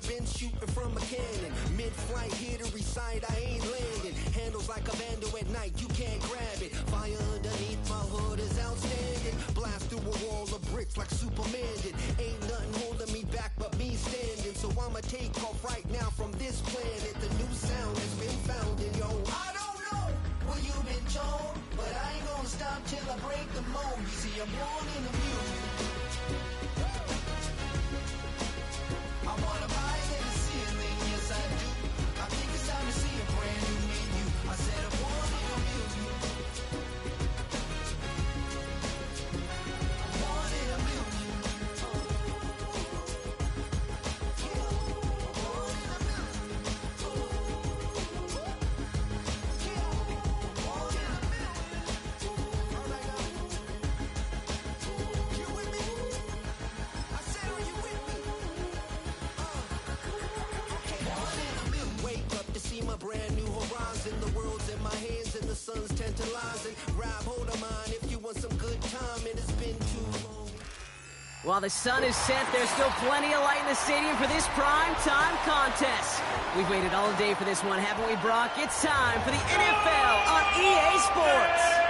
been shooting from a cannon. Mid-flight, here to recite, I ain't landing. Handles like a vandal at night, you can't grab it. Fire underneath my hood is outstanding. Blast through a wall of bricks like Superman did. Ain't nothing holding me back but me standing. So I'ma take off right now from this planet. The new sound has been found in yo. I don't know what you've been told, but I ain't gonna stop till I break the mold. You see, I'm born in the music. I wanna rise in the ceiling, yes I do. I think it's time to see a brand new menu. I said I'm born in the music. I'm born in the music. Brand new horizon, the world's in my hands and the sun's tantalizing. Grab hold of mine if you want some good time, and it's been too long. While the sun is set, there's still plenty of light in the stadium for this prime time contest. We've waited all day for this one, haven't we, Brock? It's time for the NFL on EA Sports.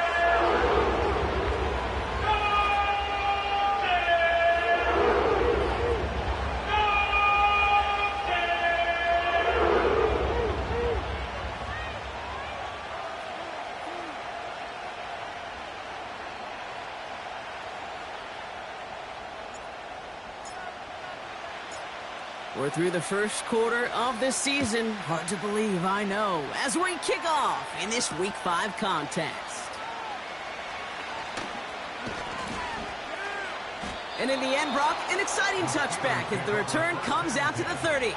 We're through the first quarter of the season. Hard to believe, I know, as we kick off in this Week 5 contest. And in the end, Brock, an exciting touchback as the return comes out to the 30.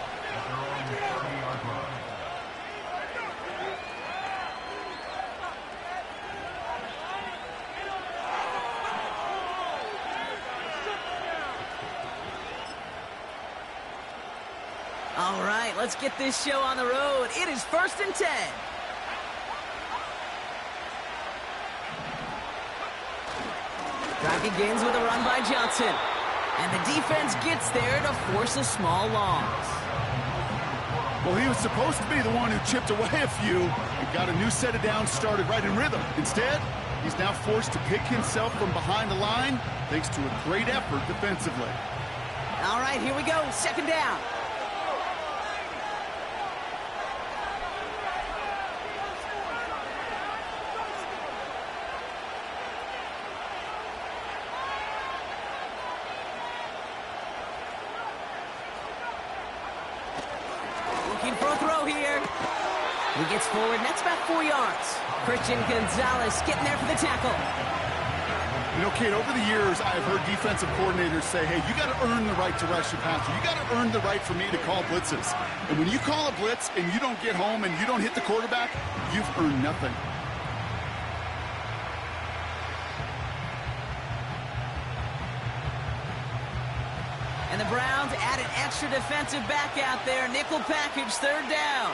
All right, let's get this show on the road. It is 1st and 10. Drive begins with a run by Johnson. And the defense gets there to force a small loss. Well, he was supposed to be the one who chipped away a few and got a new set of downs started right in rhythm. Instead, he's now forced to pick himself from behind the line thanks to a great effort defensively. All right, here we go. 2nd down. For a throw here. He gets forward, and that's about 4 yards. Christian Gonzalez getting there for the tackle. You know, Kate, over the years, I've heard defensive coordinators say, hey, you got to earn the right to rush your passer. You got to earn the right for me to call blitzes. And when you call a blitz and you don't get home and you don't hit the quarterback, you've earned nothing. And the Browns add an extra defensive back out there. Nickel package, 3rd down.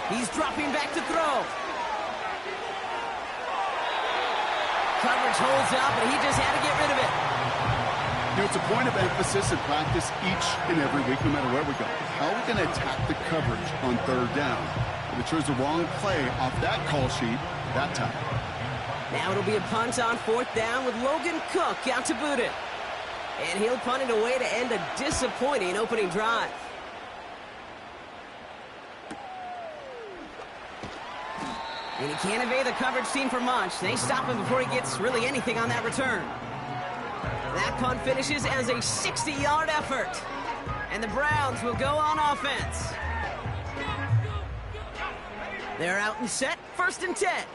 He's dropping back to throw. Coverage holds up, but he just had to get rid of it. You know, it's a point of emphasis in practice each and every week, no matter where we go. How are we going to attack the coverage on 3rd down? If it chose the wrong play off that call sheet that time. Now it'll be a punt on 4th down with Logan Cook out to boot it. And he'll punt it away to end a disappointing opening drive. And he can't evade the coverage team for much. They stop him before he gets really anything on that return. That punt finishes as a 60-yard effort. And the Browns will go on offense. They're out and set, 1st and 10.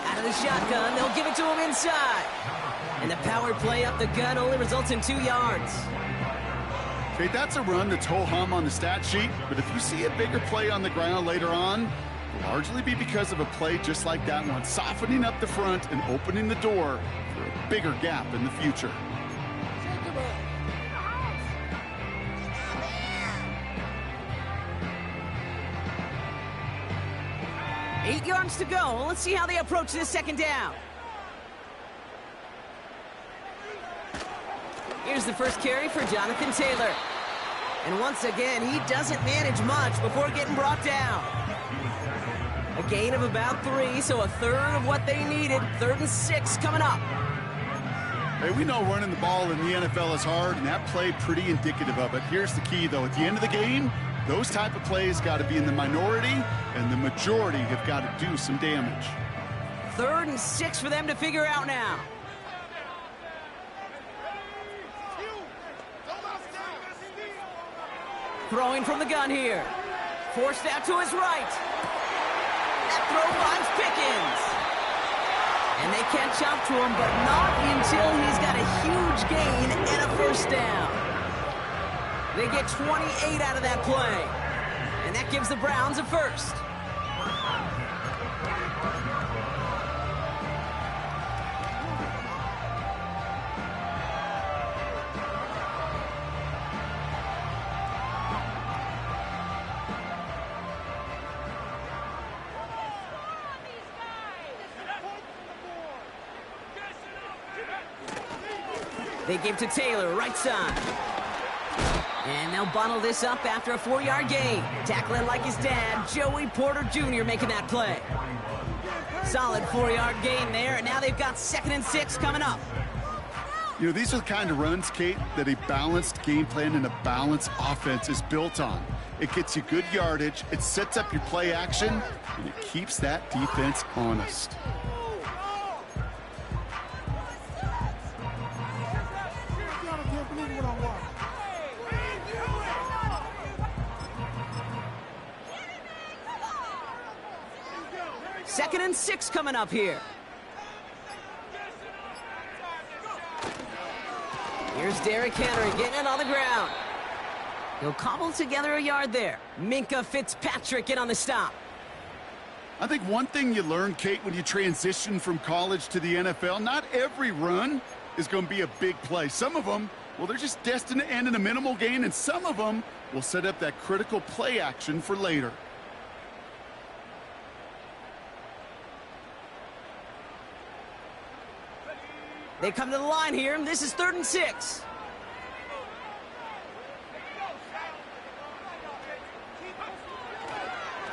Out of the shotgun, they'll give it to him inside. And the power play up the gut only results in 2 yards. Okay, that's a run that's ho-hum on the stat sheet, but if you see a bigger play on the ground later on, it'll largely be because of a play just like that one, softening up the front and opening the door for a bigger gap in the future. 8 yards to go. Let's see how they approach this second down. Here's the first carry for Jonathan Taylor. And once again, he doesn't manage much before getting brought down. A gain of about 3, so a third of what they needed. 3rd and 6 coming up. Hey, we know running the ball in the NFL is hard, and that play pretty indicative of it. Here's the key, though. At the end of the game, those type of plays got to be in the minority, and the majority have got to do some damage. 3rd and 6 for them to figure out now. Throwing from the gun here. Forced out to his right. That throw finds Pickens. And they catch up to him, but not until he's got a huge gain and a first down. They get 28 out of that play. And that gives the Browns a first. They give to Taylor, right side. And they'll bundle this up after a 4-yard gain. Tackling like his dad, Joey Porter Jr. making that play. Solid 4-yard gain there, and now they've got 2nd and 6 coming up. You know, these are the kind of runs, Kate, that a balanced game plan and a balanced offense is built on. It gets you good yardage, it sets up your play action, and it keeps that defense honest. Second and 6 coming up here. Here's Derrick Henry getting it on the ground. He'll cobble together a yard there. Minkah Fitzpatrick in on the stop. I think one thing you learn, Kate, when you transition from college to the NFL, not every run is going to be a big play. Some of them, well, they're just destined to end in a minimal gain, and some of them will set up that critical play action for later. They come to the line here, and this is 3rd and 6.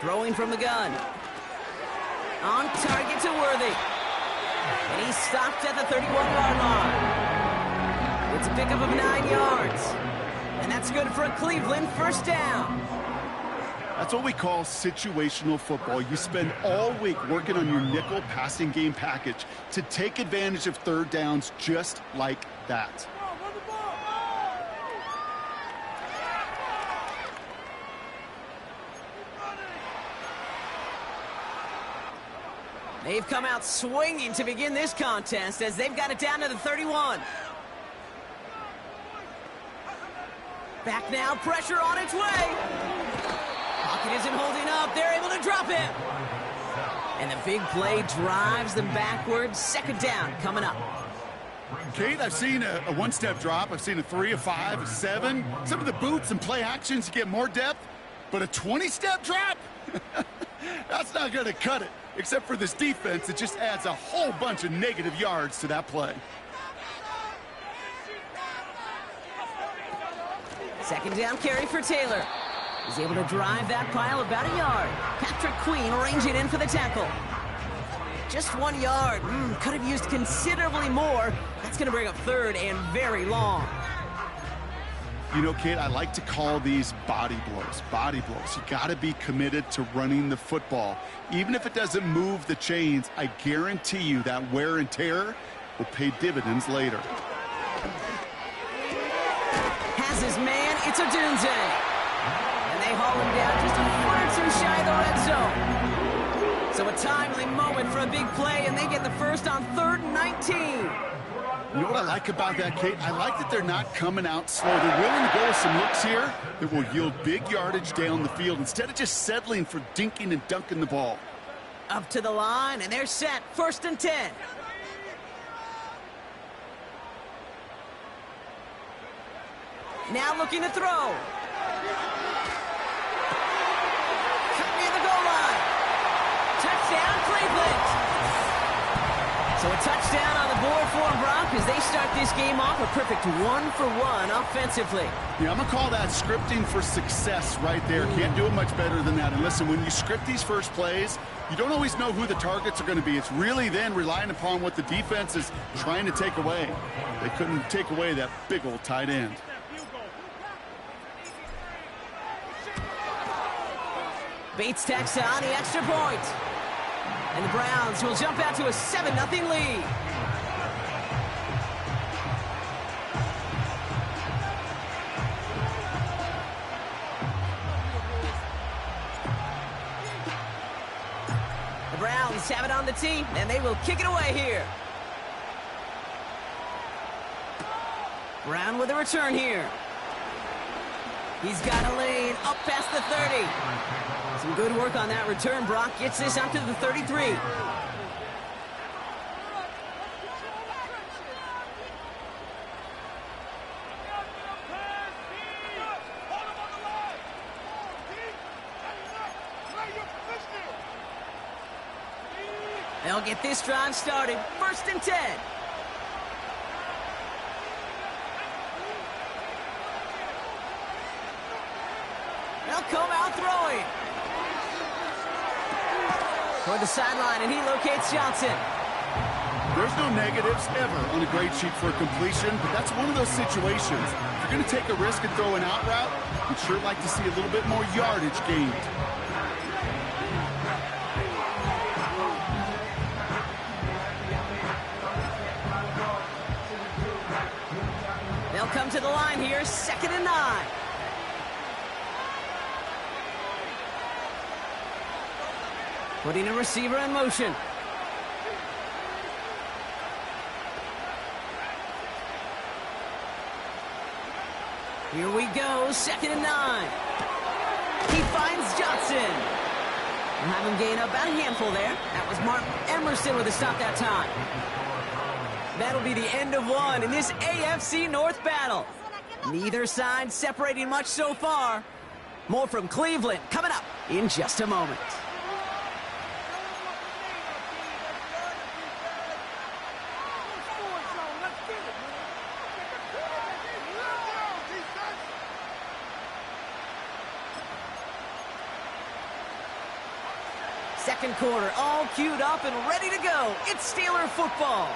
Throwing from the gun. On target to Worthy. And he's stopped at the 31-yard line. It's a pickup of 9 yards. And that's good for a Cleveland first down. That's what we call situational football. You spend all week working on your nickel passing game package to take advantage of 3rd downs just like that. They've come out swinging to begin this contest as they've got it down to the 31. Back now, pressure on its way. Pocket isn't holding up. They're able to drop him. And the big play drives them backwards. 2nd down coming up. Kate, I've seen a one-step drop. I've seen a 3, a 5, a 7. Some of the boots and play actions you get more depth. But a 20-step drop? That's not going to cut it. Except for this defense, it just adds a whole bunch of negative yards to that play. 2nd down carry for Taylor. He's able to drive that pile about a yard. Patrick Queen ranging in for the tackle. Just 1 yard. Could have used considerably more. That's going to bring up 3rd and very long. You know, Kate, I like to call these body blows. Body blows. You got to be committed to running the football. Even if it doesn't move the chains, I guarantee you that wear and tear will pay dividends later. Has his man. It's a Dunze. And they haul him down just a foot or 2 shy of the red zone. So a timely moment for a big play, and they get the first on 3rd and 19. You know what I like about that, Kate? I like that they're not coming out slow. They're willing to go with some looks here that will yield big yardage down the field instead of just settling for dinking and dunking the ball. Up to the line, and they're set. 1st and 10. Now looking to throw. Cut near the goal line. Touchdown. So a touchdown on the board for them, Brock, as they start this game off a perfect 1-for-1 offensively. Yeah, I'm going to call that scripting for success right there. Can't do it much better than that. And listen, when you script these first plays, you don't always know who the targets are going to be. It's really then relying upon what the defense is trying to take away. They couldn't take away that big old tight end. Bates tacks on the extra point. And the Browns will jump out to a 7-0 lead. The Browns have it on the tee, and they will kick it away here. Brown with a return here. He's got a lane up past the 30. Some good work on that return. Brock gets this out to the 33. They'll get this drive started. 1st and 10. They'll come out throwing. Toward the sideline, and he locates Johnson. There's no negatives ever on a grade sheet for a completion, but that's one of those situations. If you're going to take a risk and throw an out route, you'd sure like to see a little bit more yardage gained. They'll come to the line here, 2nd and 9. Putting a receiver in motion. Here we go, 2nd and 9. He finds Johnson. We'll have him gain up about a handful there. That was Mark Emerson with a stop that time. That'll be the end of one in this AFC North battle. Neither side separating much so far. More from Cleveland coming up in just a moment. Second quarter, all queued up and ready to go. It's Steeler football.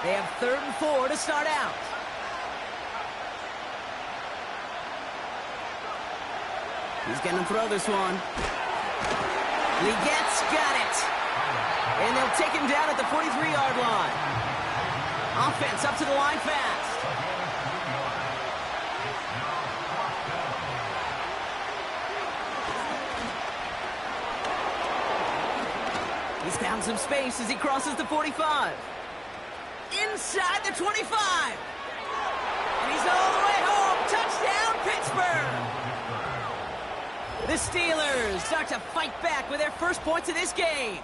They have 3rd and 4 to start out. He's going to throw this one. Legette's got it. And they'll take him down at the 43-yard line. Offense up to the line fast. He's found some space as he crosses the 45. Inside the 25. And he's all the way home. Touchdown, Pittsburgh. The Steelers start to fight back with their first points of this game.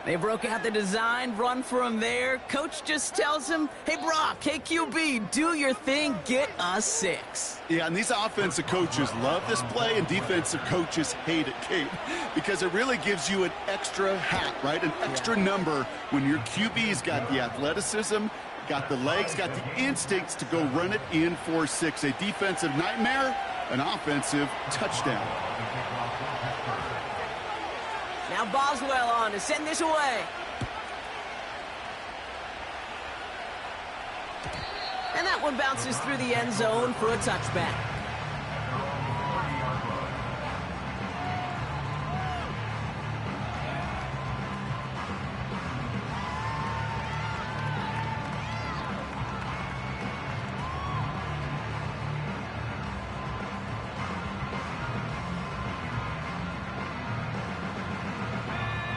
They broke out the design run for him there. Coach just tells him, hey, Brock, hey, QB, do your thing, get us 6. Yeah, and these offensive coaches love this play, and defensive coaches hate it, Kate, because it really gives you an extra hat, right? An extra number when your QB's got the athleticism, got the legs, got the instincts to go run it in for 6. A defensive nightmare, an offensive touchdown. Now Boswell on to send this away. And that one bounces through the end zone for a touchback.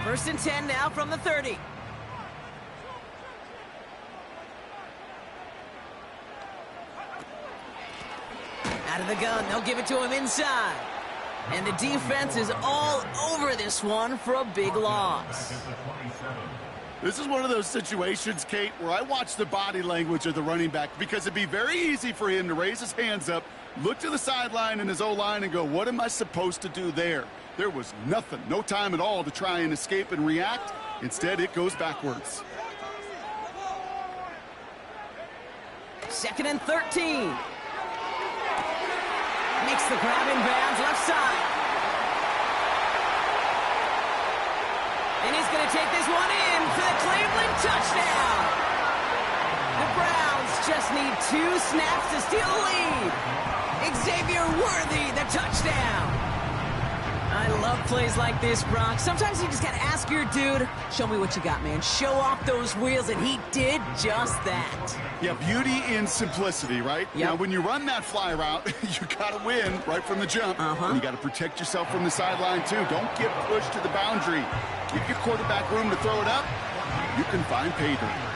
First and 10 now from the 30. Out of the gun, they'll give it to him inside. And the defense is all over this one for a big loss. This is one of those situations, Kate, where I watch the body language of the running back, because it'd be very easy for him to raise his hands up, look to the sideline in his O-line and go, what am I supposed to do there? There was nothing, no time at all to try and escape and react. Instead, it goes backwards. 2nd and 13. Makes the grab in bounds, left side. And he's going to take this one in for the Cleveland touchdown. The Browns just need 2 snaps to steal the lead. Xavier Worthy, the touchdown. I love plays like this, Brock. Sometimes you just got to ask your dude, show me what you got, man. Show off those wheels, and he did just that. Yeah, beauty in simplicity, right? Yep. Now, when you run that fly route, you got to win right from the jump. And you got to protect yourself from the sideline, too. Don't get pushed to the boundary. Give your quarterback room to throw it up. You can find pay dirt.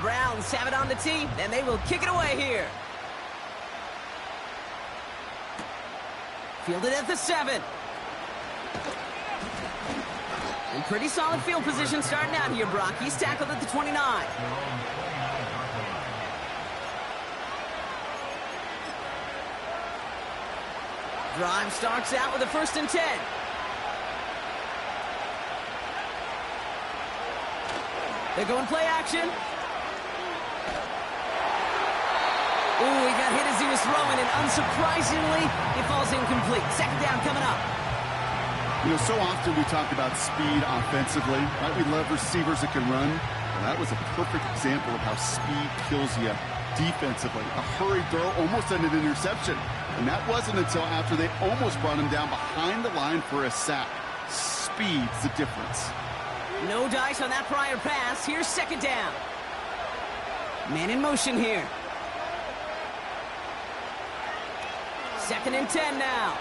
Browns have it on the tee, and they will kick it away here. Fielded at the 7. In pretty solid field position starting out here, Brock. He's tackled at the 29. Drive starts out with a 1st and 10. They're going play action. Ooh, he got hit as he was throwing, and unsurprisingly, it falls incomplete. 2nd down coming up. You know, so often we talk about speed offensively, right? We love receivers that can run. Well, that was a perfect example of how speed kills you defensively. A hurried throw almost ended an interception. And that wasn't until after they almost brought him down behind the line for a sack. Speed's the difference. No dice on that prior pass. Here's 2nd down. Man in motion here. 2nd and 10 now.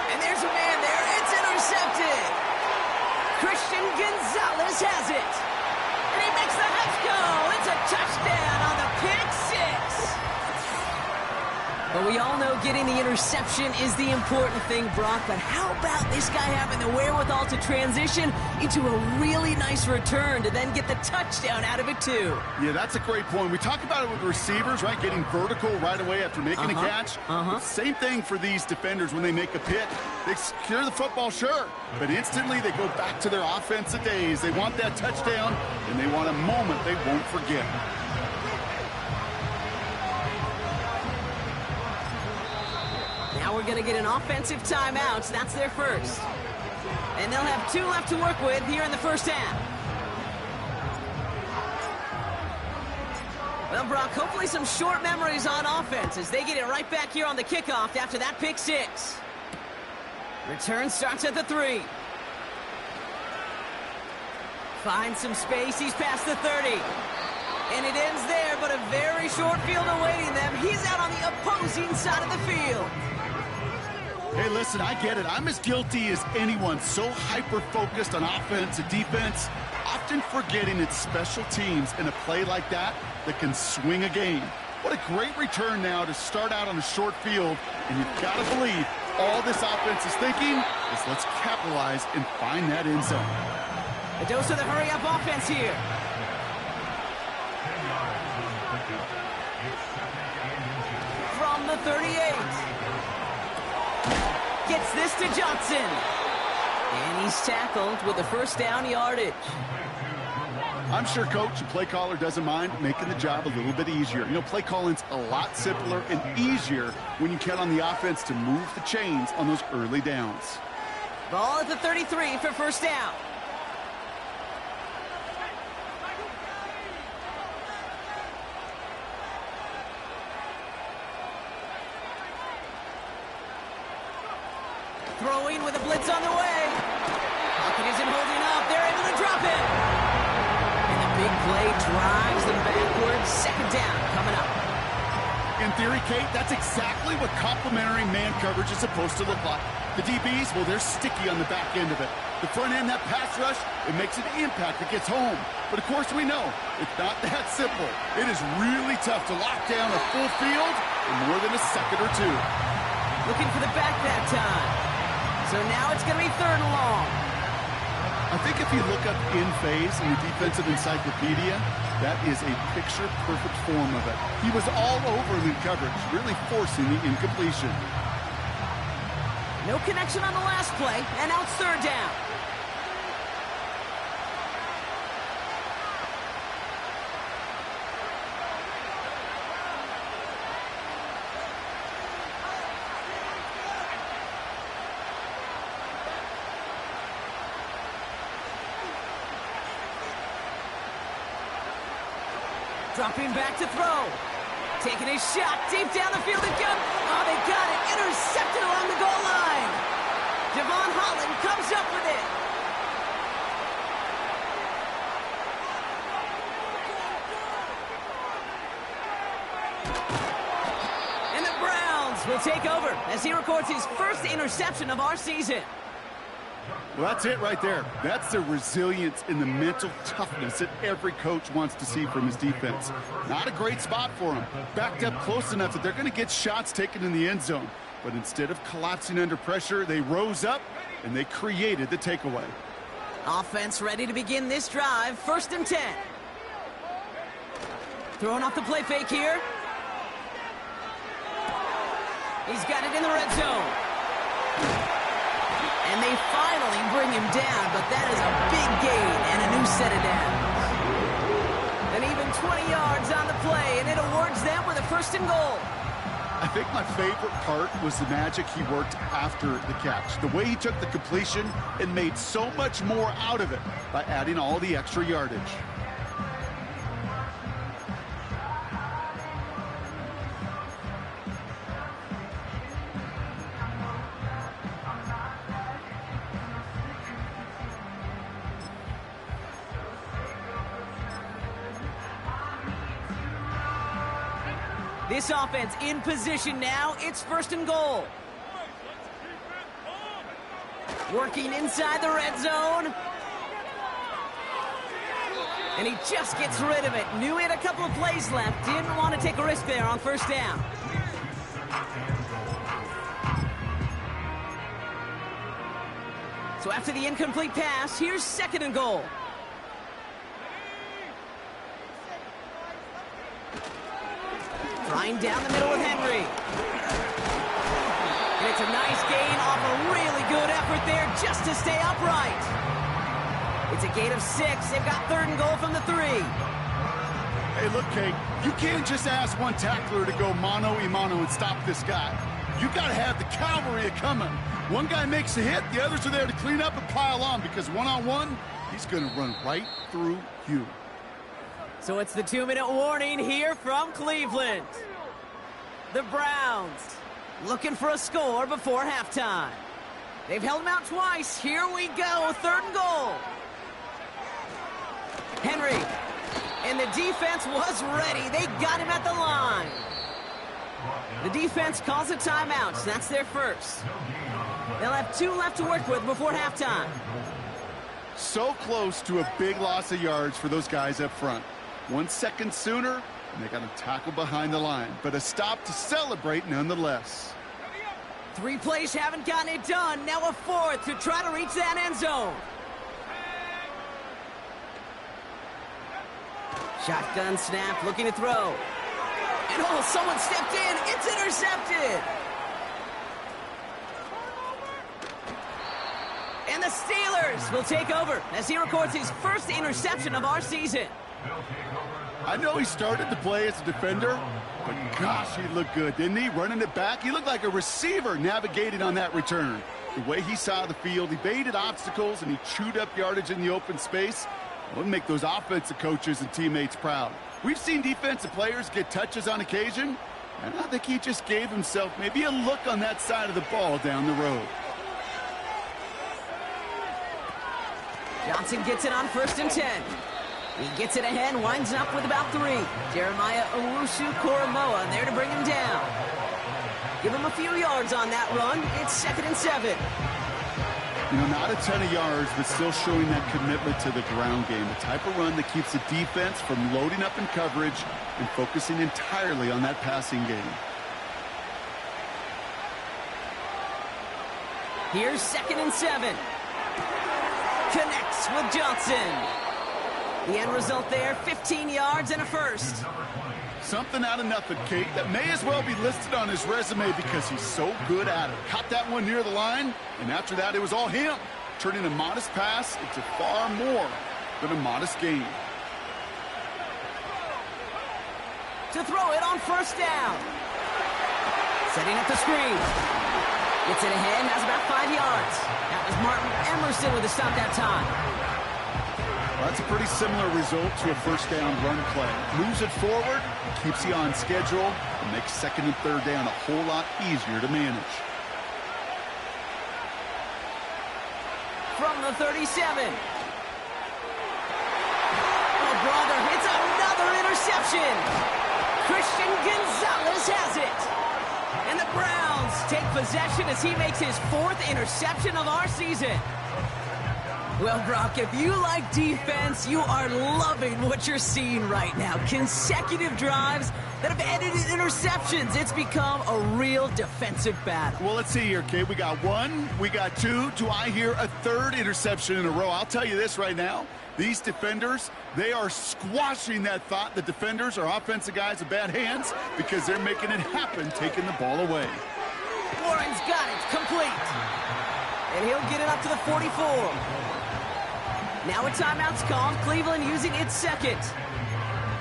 And there's a man there. It's intercepted. Christian Gonzalez has it. And he makes the Huts go. It's a touchdown on the pick 6. But we all know getting the interception is the important thing, Brock. But how about this guy having the wherewithal to transition into a really nice return to then get the touchdown out of it, too? Yeah, that's a great point. We talk about it with receivers, right? Getting vertical right away after making a catch. Same thing for these defenders when they make a pick. They secure the football, sure, but instantly they go back to their offensive days. They want that touchdown, and they want a moment they won't forget. Now we're going to get an offensive timeout. So that's their first. And they'll have 2 left to work with here in the 1st half. Well, Brock, hopefully some short memories on offense as they get it right back here on the kickoff after that pick 6. Return starts at the 3. Finds some space. He's past the 30. And it ends there, but a very short field awaiting them. He's out on the opposing side of the field. Hey, listen, I get it. I'm as guilty as anyone. So hyper-focused on offense and defense, often forgetting it's special teams in a play like that that can swing a game. What a great return now to start out on a short field, and you've got to believe all this offense is thinking is let's capitalize and find that end zone. A dose of the hurry-up offense here. From the 38. Gets this to Johnson. And he's tackled with a 1st down yardage. I'm sure coach and play caller doesn't mind making the job a little bit easier. You know, play calling's a lot simpler and easier when you count on the offense to move the chains on those early downs. Ball at the 33 for 1st down. Throwing with a blitz on the way. Pocket isn't holding up. They're able to drop it. And the big play drives them backwards. 2nd down coming up. In theory, Kate, that's exactly what complementary man coverage is supposed to look like. The DBs, well, they're sticky on the back end of it. The front end, that pass rush, it makes an impact that gets home. But, of course, we know it's not that simple. It is really tough to lock down a full field in more than a second or 2. Looking for the back that time. So now it's going to be 3rd and long. I think if you look up in phase in the defensive encyclopedia, that is a picture-perfect form of it. He was all over him in coverage, really forcing the incompletion. No connection on the last play, and now it's third down. Dropping back to throw. Taking a shot deep down the field again. Oh, they got it. Intercepted along the goal line. Devon Holland comes up with it. And the Browns will take over as he records his first interception of our season. Well, that's it right there. That's the resilience and the mental toughness that every coach wants to see from his defense. Not a great spot for him. Backed up close enough that they're going to get shots taken in the end zone. But instead of collapsing under pressure, they rose up and they created the takeaway. Offense ready to begin this drive. 1st and 10. Throwing off the play fake here. He's got it in the red zone. And they finally bring him down, but that is a big gain and a new set of downs. And even 20 yards on the play, and it awards them with a 1st and goal. I think my favorite part was the magic he worked after the catch. The way he took the completion and made so much more out of it by adding all the extra yardage. This offense in position now. It's 1st and goal. Working inside the red zone. And he just gets rid of it. Knew he had a couple of plays left. Didn't want to take a risk there on 1st down. So after the incomplete pass, here's 2nd and goal. Flying down the middle with Henry. And it's a nice gain off a really good effort there just to stay upright. It's a gain of 6. They've got 3rd and goal from the 3. Hey, look, Kate, you can't just ask one tackler to go mano-a-mano and stop this guy. You got to have the cavalry coming. One guy makes a hit, the others are there to clean up and pile on, because one-on-one, he's going to run right through you. So it's the 2-minute warning here from Cleveland. The Browns looking for a score before halftime. They've held them out twice. Here we go, 3rd and goal. Henry, and the defense was ready. They got him at the line. The defense calls a timeout, so that's their first. They'll have 2 left to work with before halftime. So close to a big loss of yards for those guys up front. 1 second sooner, and they got to tackle behind the line. But a stop to celebrate nonetheless. 3 plays haven't gotten it done. Now a 4th to try to reach that end zone. Shotgun snap, looking to throw. And oh, someone stepped in. It's intercepted. And the Steelers will take over as he records his first interception of our season. I know he started the play as a defender, but gosh, he looked good, didn't he? Running it back, he looked like a receiver navigating on that return. The way he saw the field, he baited obstacles, and he chewed up yardage in the open space. It would make those offensive coaches and teammates proud. We've seen defensive players get touches on occasion, and I think he just gave himself maybe a look on that side of the ball down the road. Johnson gets it on 1st and 10. He gets it ahead, winds up with about 3. Jeremiah Owusu-Koramoah there to bring him down. Give him a few yards on that run. It's 2nd and 7. You know, not a ton of yards, but still showing that commitment to the ground game. The type of run that keeps the defense from loading up in coverage and focusing entirely on that passing game. Here's 2nd and 7. Connects with Johnson. The end result there, 15 yards and a first. Something out of nothing, Kate, that may as well be listed on his resume because he's so good at it. Caught that one near the line, and after that, it was all him, turning a modest pass into far more than a modest gain. To throw it on first down. Setting up the screen. Gets it ahead, and has about 5 yards. That was Martin Emerson with a stop that time. Well, that's a pretty similar result to a first down run play. Moves it forward, keeps you on schedule, and makes second and third down a whole lot easier to manage. From the 37. Oh, brother, it's another interception. Christian Gonzalez has it. And the Browns take possession as he makes his 4th interception of our season. Well, Brock, if you like defense, you are loving what you're seeing right now. Consecutive drives that have ended in interceptions. It's become a real defensive battle. Well, let's see here, Kate. We got 1, we got 2. Do I hear a 3rd interception in a row? I'll tell you this right now. These defenders, they are squashing that thought. The defenders are offensive guys with bad hands because they're making it happen, taking the ball away. Warren's got it, complete. And he'll get it up to the 44. Now a timeout's called, Cleveland using its second.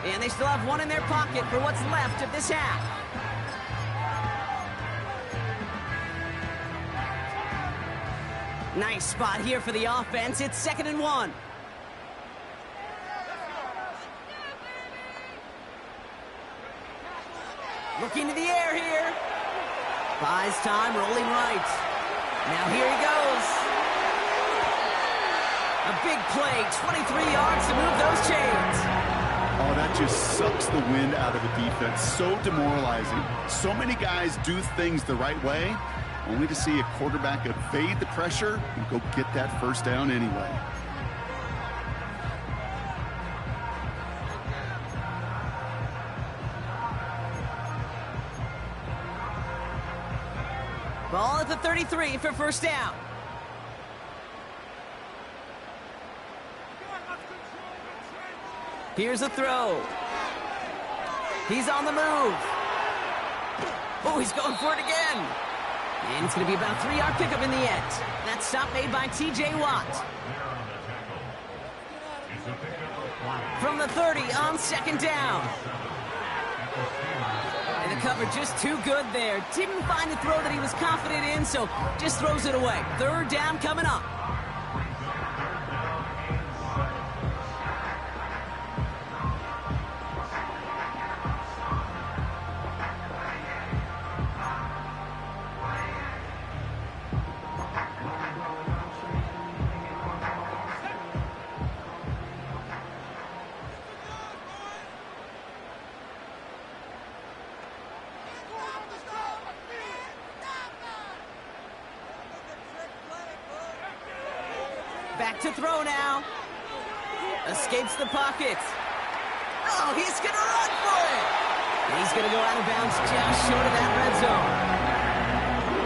And they still have one in their pocket for what's left of this half. Nice spot here for the offense. It's 2nd and 1. Looking to the air here. Buys time, rolling right. Now here he goes. A big play, 23 yards to move those chains. Oh, that just sucks the wind out of a defense. So demoralizing. So many guys do things the right way, only to see a quarterback evade the pressure and go get that first down anyway. Ball at the 33 for first down. Here's a throw. He's on the move. Oh, he's going for it again. And it's going to be about a 3-yard pickup in the end. That stop made by T.J. Watt. From the 30 on 2nd down. And the cover just too good there. Didn't find the throw that he was confident in, so just throws it away. 3rd down coming up. Back to throw now. Escapes the pocket. Oh, he's going to run for it. And he's going to go out of bounds just short of that red zone.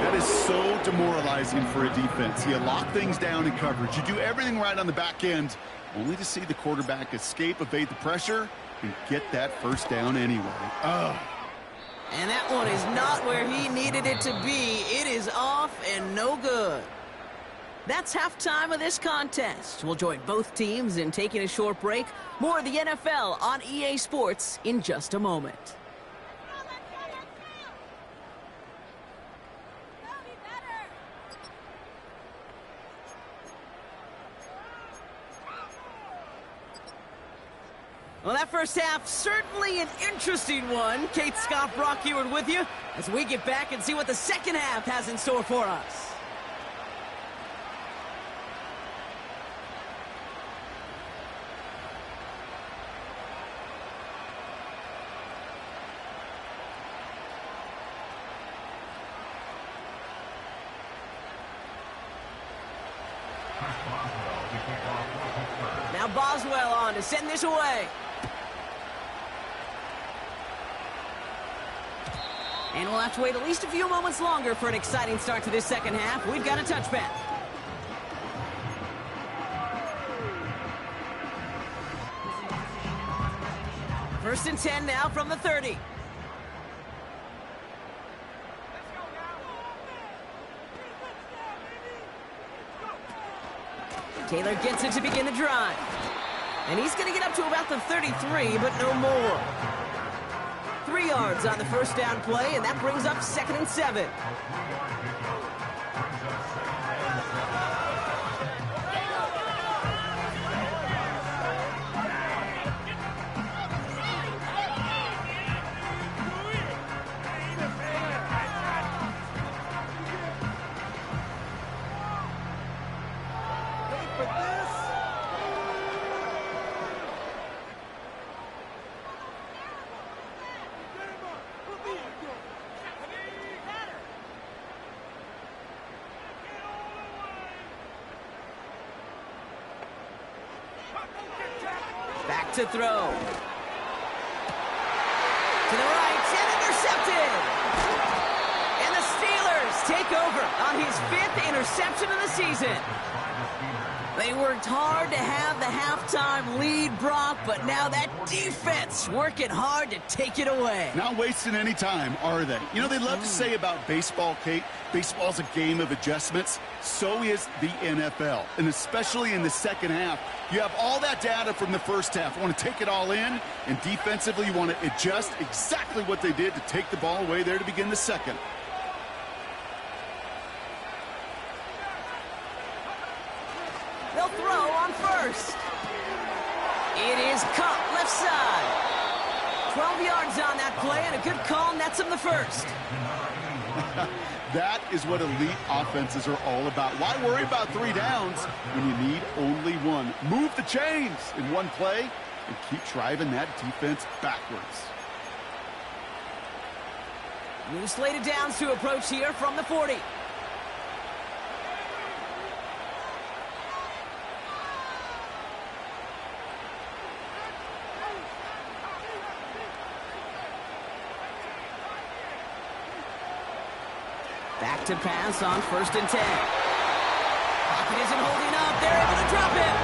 That is so demoralizing for a defense. You lock things down in coverage. You do everything right on the back end, only to see the quarterback escape, evade the pressure, and get that first down anyway. Oh. And that one is not where he needed it to be. It is off and no good. That's halftime of this contest. We'll join both teams in taking a short break. More of the NFL on EA Sports in just a moment. Well, that first half, certainly an interesting one. Kate, Scott, Brock Heward with you as we get back and see what the second half has in store for us. Now Boswell on to send this away. And we'll have to wait at least a few moments longer for an exciting start to this second half. We've got a touchback. First and 10 now from the 30. Taylor gets it to begin the drive. And he's going to get up to about the 33, but no more. 3 yards on the first down play, and that brings up 2nd and 7. Back to throw. To the right, and intercepted! And the Steelers take over on his 5th interception of the season. They worked hard to have the halftime lead, Brock, but now that defense working hard to take it away. Not wasting any time, are they? You know, they love to say about baseball, Kate, baseball's a game of adjustments. So is the NFL, and especially in the second half. You have all that data from the first half. You want to take it all in, and defensively you want to adjust exactly what they did to take the ball away there to begin the second. They'll throw on first. It is caught left side. 12 yards on that play, and a good call nets him the first. That is what elite offenses are all about. Why worry about 3 downs when you need only 1? Move the chains in one play and keep driving that defense backwards. New slated downs to approach here from the 40. Back to pass on 1st and 10. Pocket isn't holding up. They're able to drop him.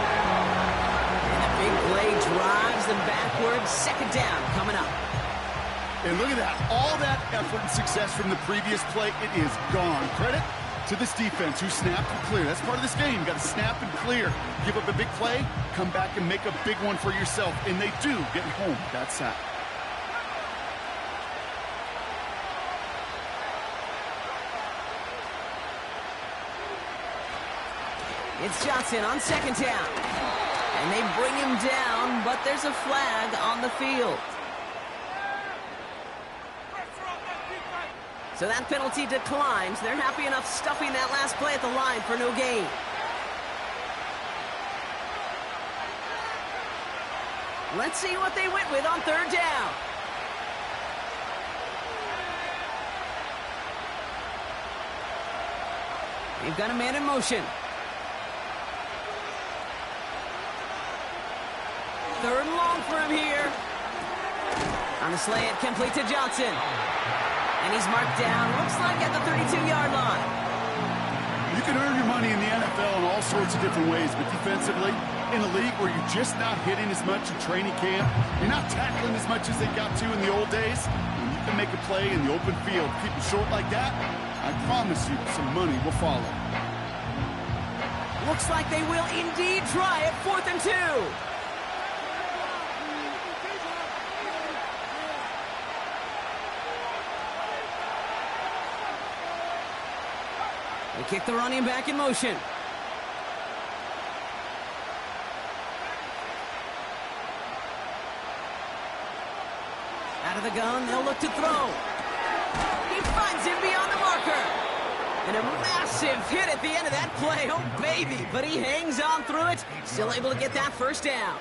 And a big play drives them backwards. 2nd down coming up. And look at that. All that effort and success from the previous play, it is gone. Credit to this defense who snapped and cleared. That's part of this game. You got to snap and clear. Give up a big play, come back and make a big one for yourself. And they do get home with that sack. It's Johnson on 2nd down. And they bring him down, but there's a flag on the field. So that penalty declines. They're happy enough stuffing that last play at the line for no gain. Let's see what they went with on 3rd down. They've got a man in motion. 3rd and long for him here. On the slant, complete to Johnson. And he's marked down, looks like at the 32-yard line. You can earn your money in the NFL in all sorts of different ways, but defensively, in a league where you're just not hitting as much in training camp, you're not tackling as much as they got to in the old days, when you can make a play in the open field, keep it short like that, I promise you some money will follow. Looks like they will indeed try it. 4th and 2. They kick the running back in motion. Out of the gun, they'll look to throw. He finds him beyond the marker. And a massive hit at the end of that play. Oh, baby. But he hangs on through it. Still able to get that 1st down.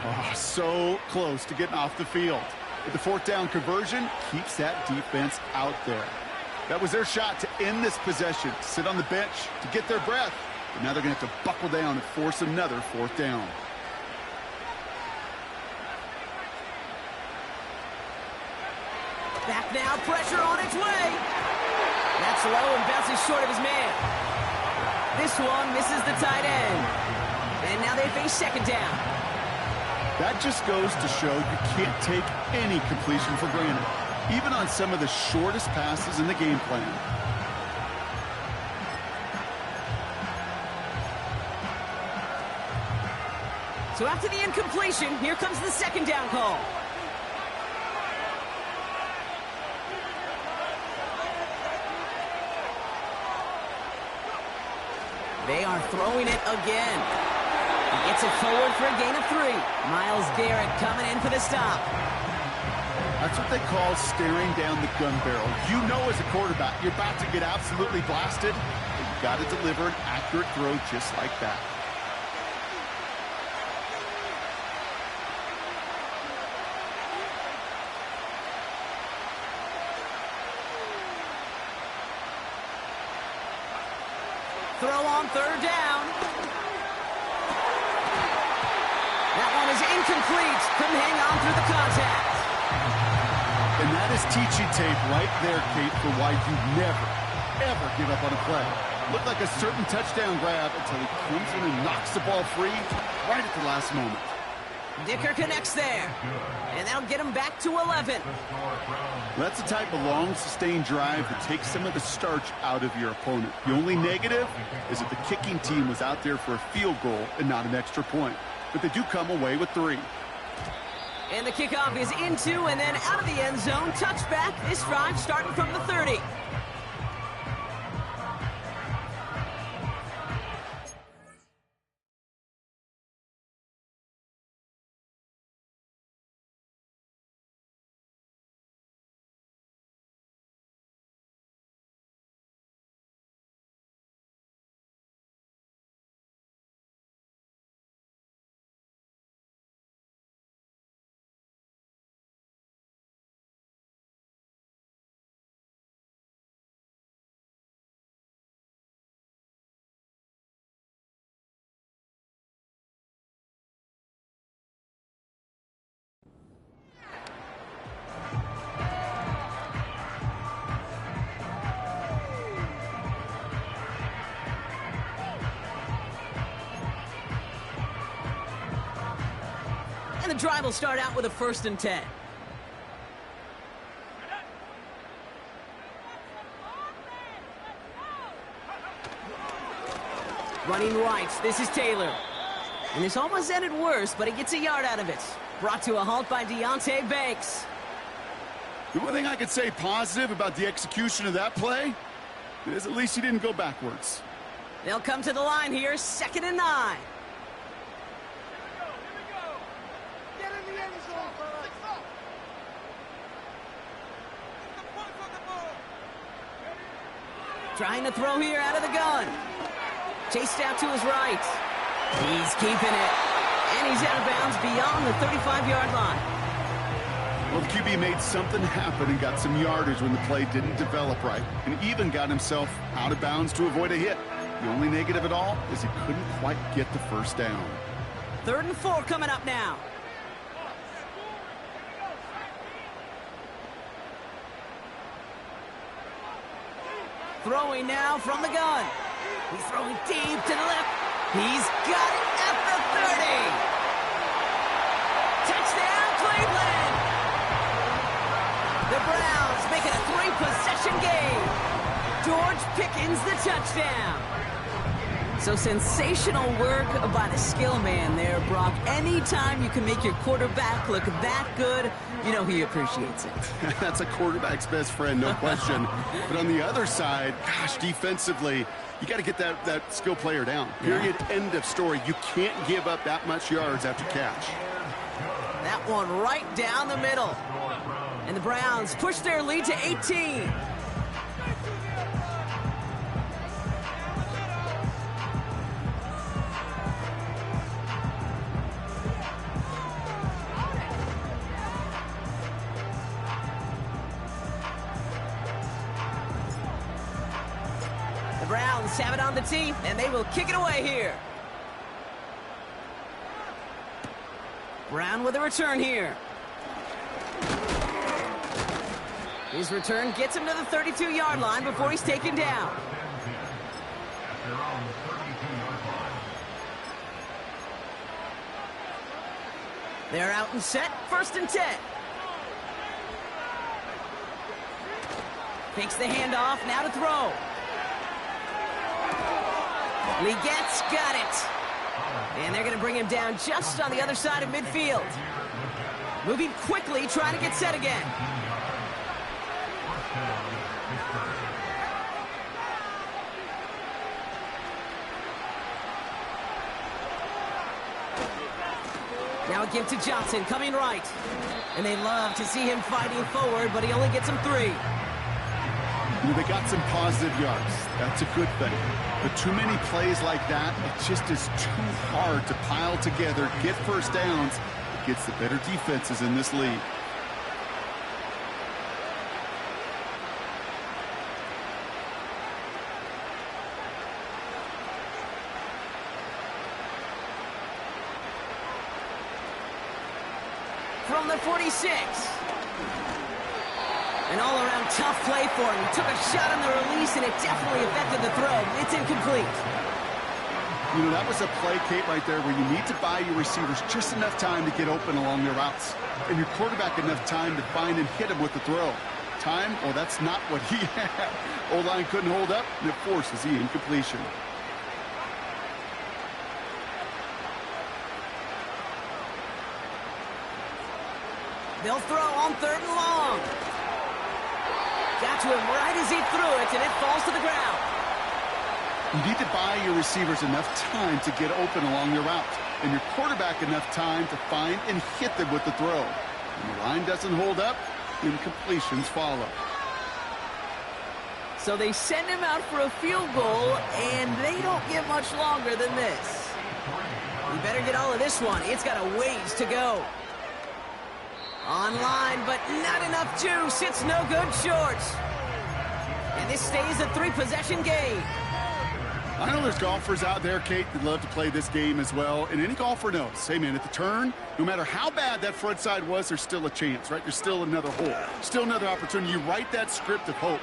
Oh, so close to getting off the field. But the 4th down conversion keeps that defense out there. That was their shot to end this possession, sit on the bench to get their breath. But now they're going to have to buckle down and force another 4th down. Back now, pressure on its way. That's low and bounces short of his man. This one misses the tight end. And now they face 2nd down. That just goes to show you can't take any completion for granted, even on some of the shortest passes in the game plan. So after the incompletion, here comes the second down call. They are throwing it again. He gets it forward for a gain of 3. Myles Garrett coming in for the stop. That's what they call staring down the gun barrel. You know as a quarterback, you're about to get absolutely blasted, but you've got to deliver an accurate throw just like that. Throw on third down. That one is incomplete. Couldn't hang on through the contact. And that is teaching tape right there, Kate, for why you never, ever give up on a play. Looked like a certain touchdown grab until he comes in and knocks the ball free right at the last moment. Dicker connects there. And that'll get him back to 11. That's the type of long, sustained drive that takes some of the starch out of your opponent. The only negative is that the kicking team was out there for a field goal and not an extra point. But they do come away with 3. And the kickoff is into and then out of the end zone. Touchback. This drive starting from the 30. And the drive will start out with a 1st and 10. Running right, this is Taylor. And this almost ended worse, but he gets a yard out of it. Brought to a halt by Deonte Banks. The one thing I could say positive about the execution of that play is at least he didn't go backwards. They'll come to the line here, 2nd and 9. Trying to throw here out of the gun. Chased out to his right. He's keeping it. And he's out of bounds beyond the 35-yard line. Well, the QB made something happen and got some yardage when the play didn't develop right, and even got himself out of bounds to avoid a hit. The only negative at all is he couldn't quite get the first down. 3rd and 4 coming up now. Throwing now from the gun. He's throwing deep to the left. He's got it at the 30. Touchdown, Cleveland. The Browns make it a 3-possession game. George Pickens the touchdown. So sensational work by the skill man there, Brock. Anytime you can make your quarterback look that good, you know he appreciates it. That's a quarterback's best friend, no question. But on the other side, gosh, defensively, you got to get that skill player down. Period, end of story. You can't give up that much yards after catch. That one right down the middle. And the Browns push their lead to 18. Browns have it on the tee, and they will kick it away here. Brown with a return here. His return gets him to the 32-yard line before he's taken down. They're out and set, 1st and 10. Fakes the handoff, now to throw. Legette's got it. And they're going to bring him down just on the other side of midfield. Moving quickly, trying to get set again. Now a give to Johnson, coming right. And they love to see him fighting forward, but he only gets them 3. They got some positive yards. That's a good thing. But too many plays like that, it just is too hard to pile together, get first downs. It gets the better defenses in this league. From the 46. An all-around tough play for him. He took a shot on the release, and it definitely affected the throw. It's incomplete. You know, that was a play, Kate, right there where you need to buy your receivers just enough time to get open along their routes. And your quarterback enough time to find and hit him with the throw. Time? Well, that's not what he had. O-line couldn't hold up, and it forces the incompletion. They'll throw on 3rd and long. Got to him right as he threw it, and it falls to the ground. You need to buy your receivers enough time to get open along your route, and your quarterback enough time to find and hit them with the throw. When the line doesn't hold up, incompletions follow. So they send him out for a field goal, and they don't get much longer than this. We better get all of this one. It's got a ways to go. Online, but not enough juice. It's no good short. And this stays a 3-possession game. I know there's golfers out there, Kate, that love to play this game as well. And any golfer knows, hey, man, at the turn, no matter how bad that front side was, there's still a chance, right? There's still another hole, still another opportunity. You write that script of hope.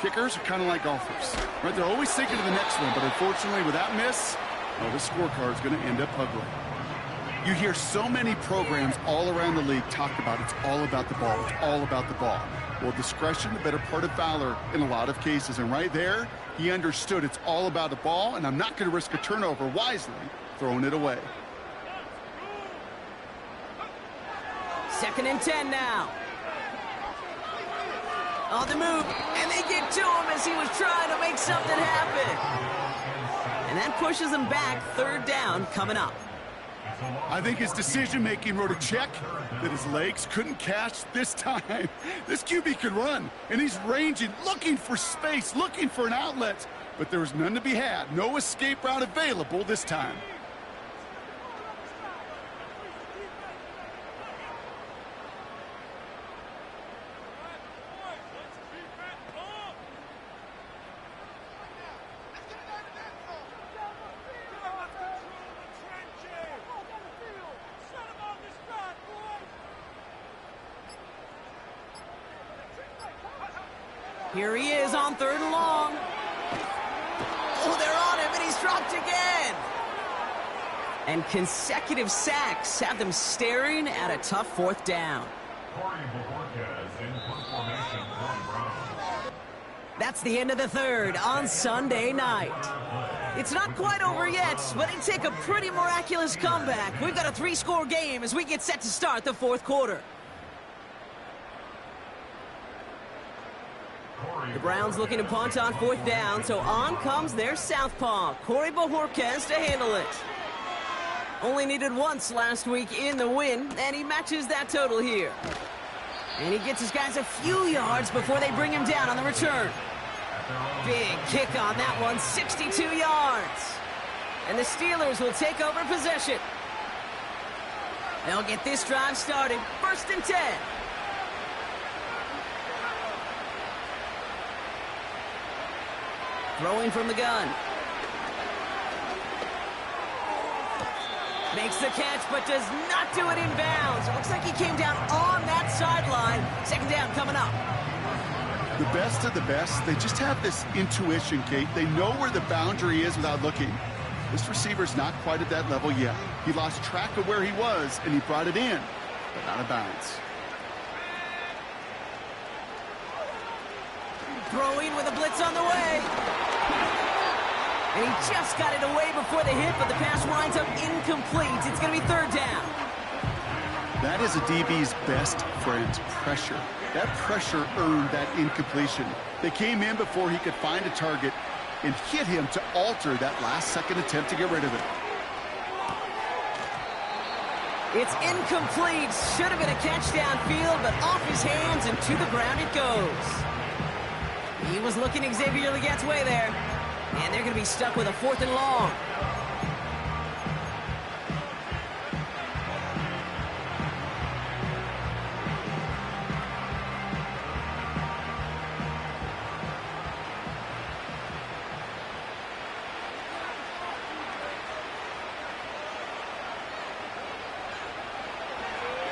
Kickers are kind of like golfers, right? They're always thinking of the next one, but unfortunately, with that miss, well, the scorecard's going to end up ugly. You hear so many programs all around the league talk about it's all about the ball. It's all about the ball. Well, discretion, the better part of valor in a lot of cases. And right there, he understood it's all about the ball, and I'm not going to risk a turnover wisely, throwing it away. 2nd and 10 now. On the move, and they get to him as he was trying to make something happen. And that pushes him back. 3rd down coming up. I think his decision-making wrote a check that his legs couldn't catch this time. This QB could run, and he's ranging, looking for space, looking for an outlet. But there was none to be had. No escape route available this time. Here he is on 3rd and long. Oh, they're on him, and he's dropped again. And consecutive sacks have them staring at a tough 4th down. That's the end of the 3rd on Sunday night. It's not quite over yet, but it'd take a pretty miraculous comeback. We've got a 3-score game as we get set to start the 4th quarter. The Browns looking to punt on 4th down, so on comes their southpaw, Corey Bojorquez, to handle it. Only needed once last week in the win, and he matches that total here. And he gets his guys a few yards before they bring him down on the return. Big kick on that one, 62 yards. And the Steelers will take over possession. They'll get this drive started, 1st and 10. Throwing from the gun. Makes the catch, but does not do it in bounds. It looks like he came down on that sideline. 2nd down coming up. The best of the best, they just have this intuition, Kate. They know where the boundary is without looking. This receiver's not quite at that level yet. He lost track of where he was, and he brought it in, but out of bounds. Throwing with a blitz on the way. And he just got it away before the hit, but the pass winds up incomplete. It's going to be third down. That is a DB's best friend, pressure. That pressure earned that incompletion. They came in before he could find a target and hit him to alter that last-second attempt to get rid of it. It's incomplete. Should have been a catch downfield, but off his hands and to the ground it goes. He was looking Xavier Legette's way there. And they're going to be stuck with a 4th and long.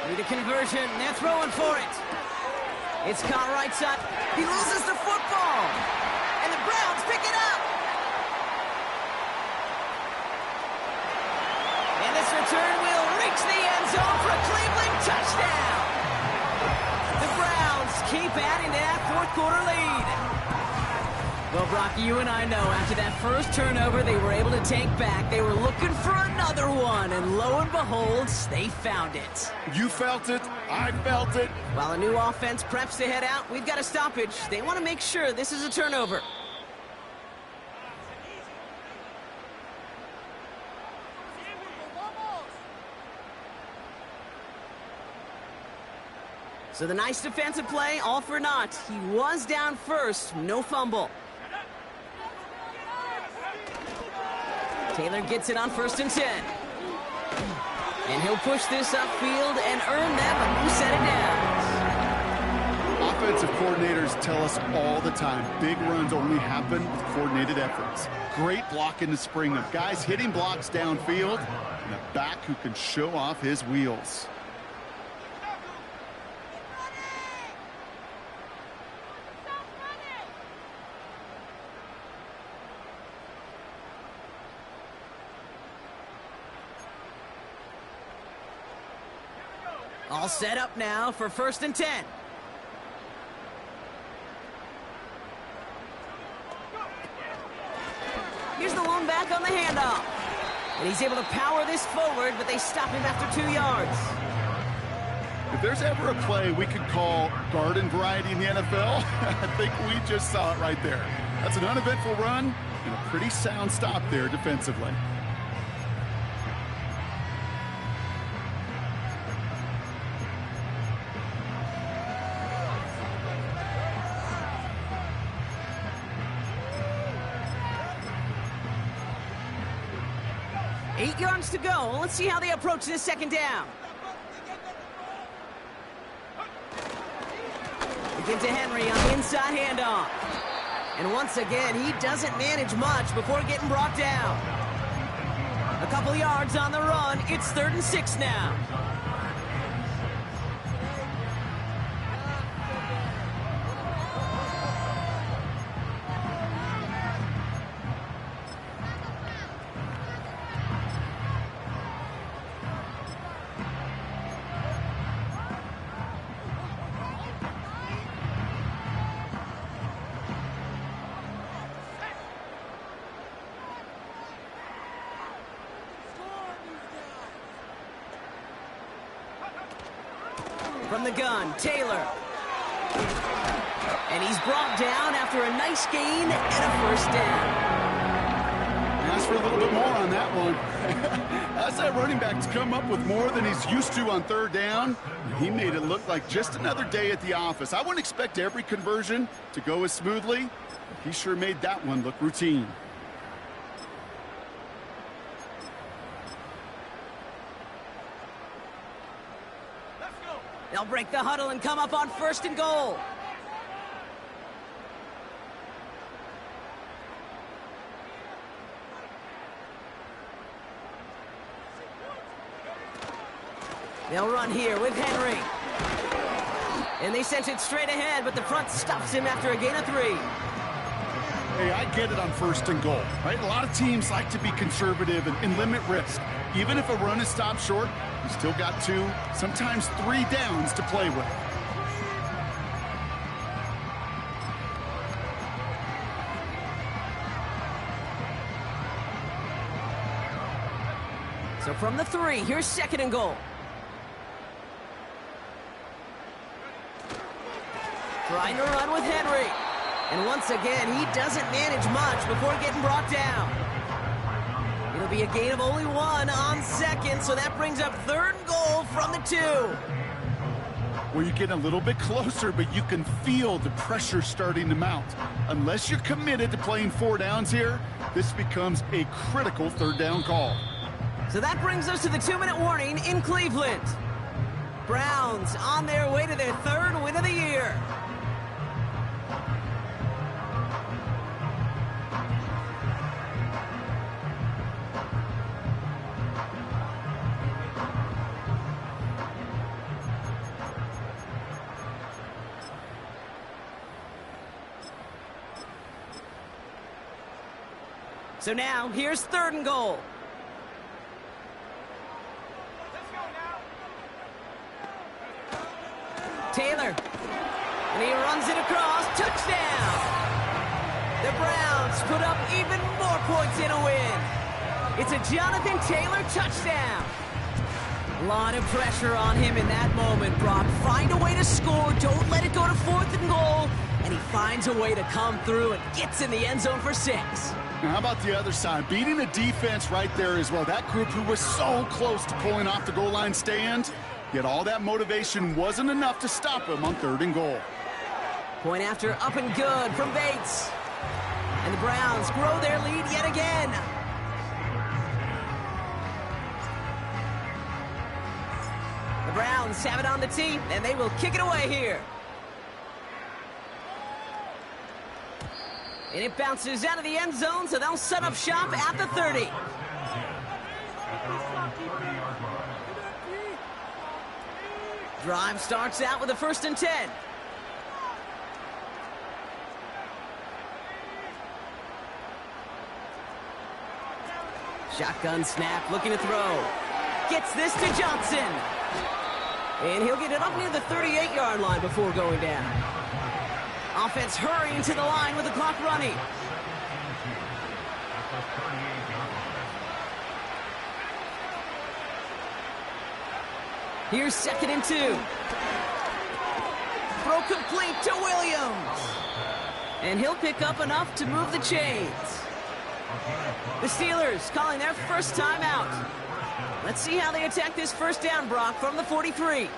Need a conversion. They're throwing for it. It's caught right side. He loses the football. And the Browns pick it up. And this return will reach the end zone for a Cleveland touchdown. The Browns keep adding to that 4th quarter lead. Well, Brock, you and I know after that first turnover, they were able to take back. They were looking for another one, and lo and behold, they found it. You felt it. I felt it. While a new offense preps to head out, we've got a stoppage. They want to make sure this is a turnover. So the nice defensive play, all for naught. He was down first, no fumble. Taylor gets it on 1st and 10. And he'll push this upfield and earn them a new set of downs. Offensive coordinators tell us all the time, big runs only happen with coordinated efforts. Great block in the spring of guys hitting blocks downfield and a back who can show off his wheels. All set up now for 1st and 10. Here's the lone back on the handoff. And he's able to power this forward, but they stop him after 2 yards. If there's ever a play we could call garden variety in the NFL, I think we just saw it right there. That's an uneventful run and a pretty sound stop there defensively. Eight yards to go. Let's see how they approach this 2nd down. Again to Henry on the inside handoff. And once again, he doesn't manage much before getting brought down. A couple yards on the run. It's 3rd and 6 now. From the gun, Taylor. And he's brought down after a nice gain and a 1st down. Ask for a little bit more on that one. That's that running back to come up with more than he's used to on 3rd down. He made it look like just another day at the office. I wouldn't expect every conversion to go as smoothly, but he sure made that one look routine. They'll break the huddle and come up on 1st and goal. They'll run here with Henry. And they sent it straight ahead, but the front stops him after a gain of 3. Hey, I get it on 1st and goal, right? A lot of teams like to be conservative and limit risk. Even if a run is stopped short, you still got 2, sometimes 3 downs to play with. So from the 3, here's 2nd and goal. Trying to run with Henry. And once again, he doesn't manage much before getting brought down. It'll be a gain of only 1 on 2nd, so that brings up 3rd and goal from the 2. Well, you're getting a little bit closer, but you can feel the pressure starting to mount. Unless you're committed to playing 4 downs here, this becomes a critical 3rd down call. So that brings us to the 2-minute warning in Cleveland. Browns on their way to their 3rd win of the year. So now, here's 3rd and goal. Taylor. And he runs it across. Touchdown! The Browns put up even more points in a win. It's a Jonathan Taylor touchdown. A lot of pressure on him in that moment, Brock. Find a way to score. Don't let it go to 4th and goal. And he finds a way to come through and gets in the end zone for 6. Now, how about the other side? Beating the defense right there as well. That group who was so close to pulling off the goal line stand, yet all that motivation wasn't enough to stop him on 3rd and goal. Point after up and good from Bates. And the Browns grow their lead yet again. The Browns have it on the tee, and they will kick it away here. And it bounces out of the end zone, so they'll set up shop at the 30. Drive starts out with a 1st and 10. Shotgun snap, looking to throw. Gets this to Johnson. And he'll get it up near the 38-yard line before going down. Offense hurrying to the line with the clock running. Here's 2nd and 2. Throw complete to Williams. And he'll pick up enough to move the chains. The Steelers calling their first timeout. Let's see how they attack this 1st down, Brock, from the 43.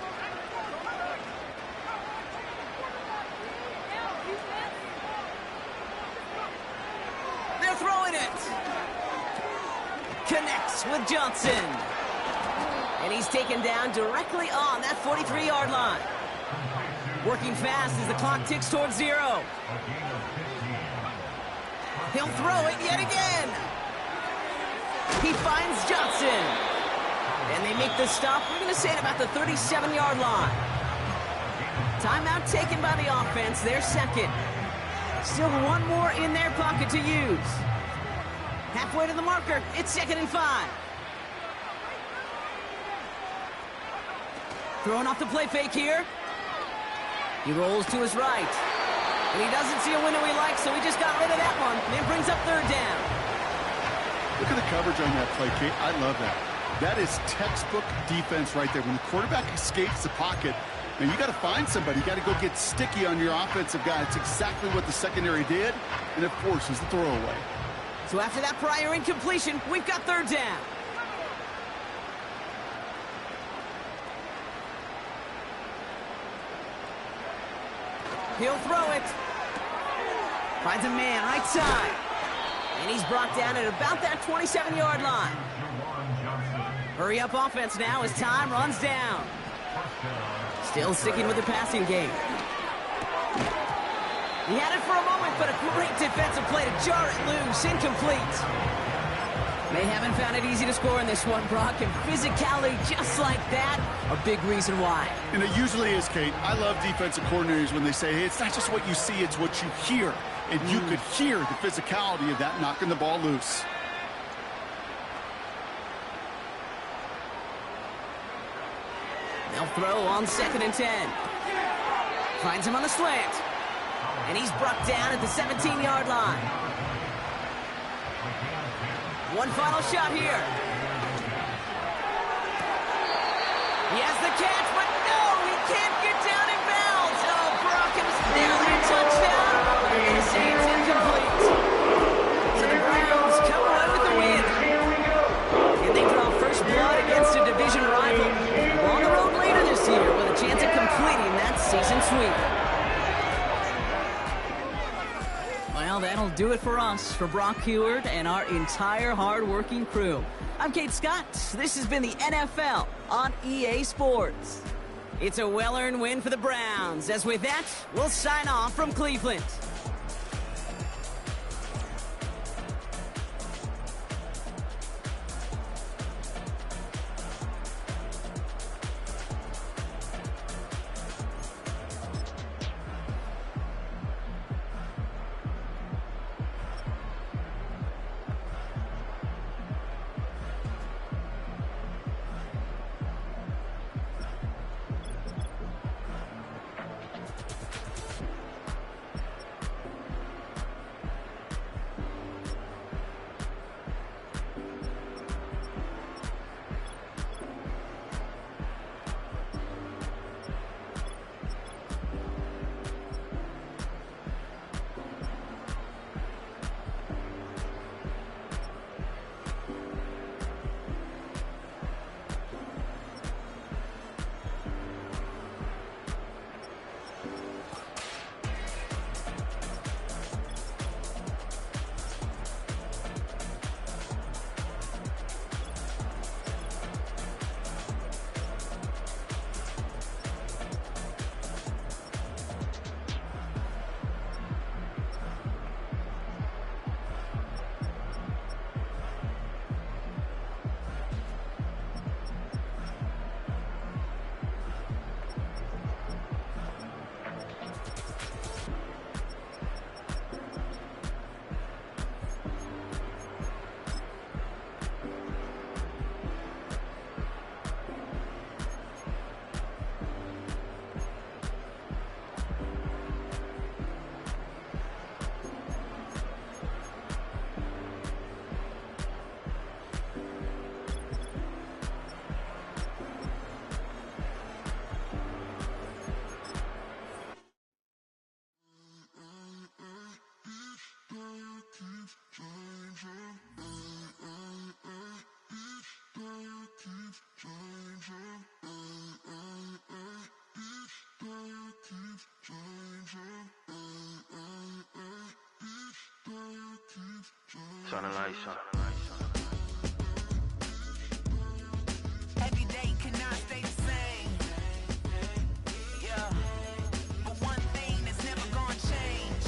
They're throwing it. Connects with Johnson. And he's taken down directly on that 43-yard line. Working fast as the clock ticks towards 0. He'll throw it yet again. He finds Johnson. And they make the stop, we're going to say at about the 37-yard line. Timeout taken by the offense, their 2nd. Still 1 more in their pocket to use. Halfway to the marker, it's 2nd and 5. Throwing off the play fake here. He rolls to his right. And he doesn't see a window he likes, so he just got rid of that one. And it brings up 3rd down. Look at the coverage on that play, Kate. I love that. That is textbook defense right there. When the quarterback escapes the pocket, and you got to find somebody. You got to go get sticky on your offensive guy. It's exactly what the secondary did, and it forces the throwaway. So after that prior incompletion, we've got 3rd down. He'll throw it. Finds a man right side. And he's brought down at about that 27-yard line. Hurry up offense now as time runs down. Still sticking with the passing game. He had it for a moment, but a great defensive play to jar it loose. Incomplete. They haven't found it easy to score in this one, Brock, and physicality just like that, a big reason why. And it usually is, Kate. I love defensive coordinators when they say, hey, it's not just what you see, it's what you hear. and you could hear the physicality of that knocking the ball loose. They'll throw on 2nd and 10. Finds him on the slant. And he's brought down at the 17-yard line. One final shot here. He has the catch, but no, he can't get down in bounds. Oh, Brock, it was nearly a touchdown. And it's incomplete. So the Browns come away with the win. And they draw first blood against a division rival. We're on the road later this year with a chance at completing that season sweep. Well, that'll do it for us, for Brock Heward and our entire hard-working crew. I'm Kate Scott. This has been the NFL on EA Sports. It's a well-earned win for the Browns. As with that, we'll sign off from Cleveland. Turn the lights on. Every day cannot stay the same. Yeah. But one thing that's never gonna change.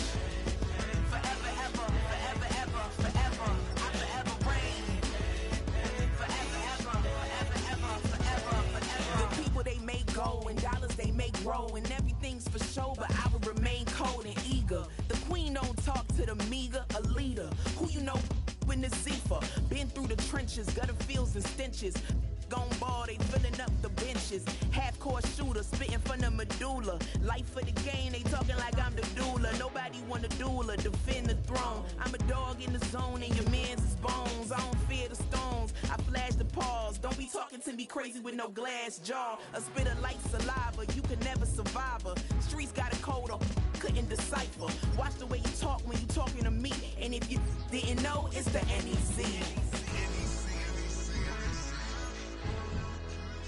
Forever, ever, forever, ever, forever. I forever reign. Forever, ever, forever, ever, forever, forever. The people they make go and dollars they make grow. And everything's for show, but I will remain cold and eager. The queen don't talk to the meager, a leader. Who you know in the Zephyr. Been through the trenches, gutter fields and stenches. Gone ball, they filling up the benches. Half-court shooter, spitting from the medulla. Life for the game, they talking like I'm the doula. Nobody want a doula, defend the throne. I'm a dog in the zone and your man's is bones. I don't fear the stones, I flash the paws. Don't be talking to me crazy with no glass jaw. A spit of light saliva, you can never survive her. Streets got a code up, couldn't decipher. Watch the way you talk when you talking to me. And if you didn't know, it's the NEC.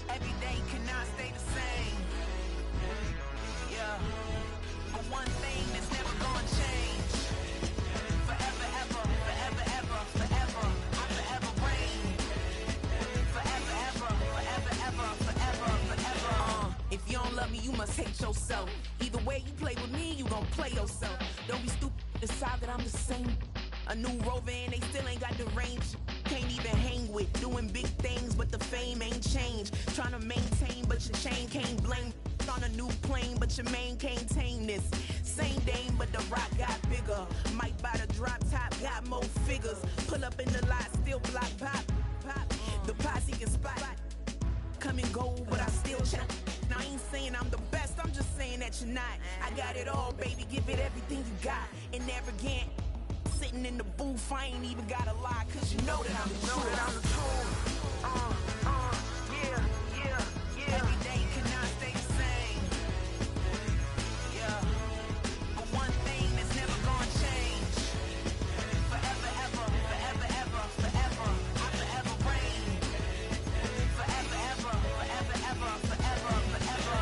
Every day cannot stay the same. Yeah. But one thing that's never gonna change. Forever, ever, forever, ever, forever. I forever reign. Forever, ever, forever, ever, forever, forever. If you don't love me, you must hate yourself. Either way you play with me, you gon' play yourself. Don't be stupid, decide that I'm the same. A new rover and they still ain't got the range. Can't even hang with, doing big things, but the fame ain't changed. Trying to maintain, but your chain can't blame. Hopped on a new plane, but your main can't tame this. Same dame, but the rock got bigger. Might buy the drop top, got more figures. Pull up in the lot, still block pop. The posse can spot. Come and go, but I still check. Now I ain't saying I'm the best, I'm just saying that you're not. I got it all, baby, give it everything you got. And arrogant, sitting in the booth, I ain't even gotta lie, cause you know that I'm the truth. Yeah. Every day cannot stay the same. Yeah. But one thing that's never gonna change. Forever, ever, forever, ever, forever. I forever reign. Forever, ever, forever, ever, forever, forever.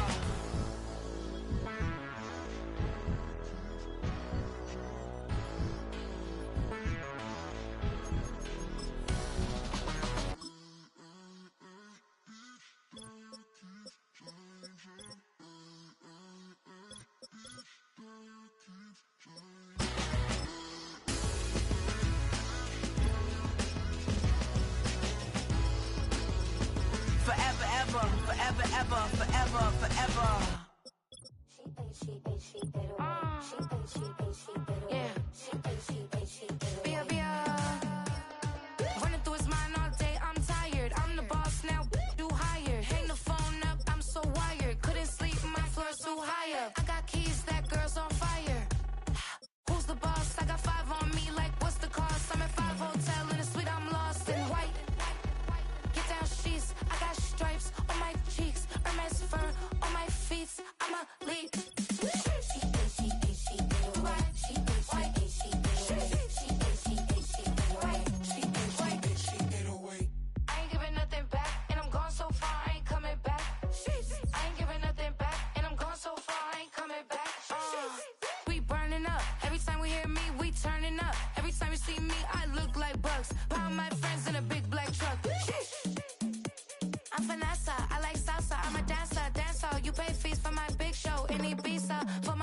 Forever, ever, forever, ever, forever, forever. Running through his mind all day, I'm tired. I'm the boss now, do higher. Hang the phone up, I'm so wired. Couldn't sleep, my floor's too high up. I got keys, that girl's on fire. Who's the boss? I got 5 on me, like what's the cost? I'm at 5 hotel in a suite, I'm lost in white. Get down sheets, I got stripes on my cheeks, Hermes fur on my feet. I'm a lead. I ain't giving nothing back, and I'm gone so far, I ain't coming back. I ain't giving nothing back, and I'm gone so far, I ain't coming back. We burning up. Every time we hear me, we turning up. Every time you see me, I look like bugs. Pound my friends in a big black truck. I'm Vanessa, I like salsa, I'm a dancer. You pay fees for my big show in Ibiza. For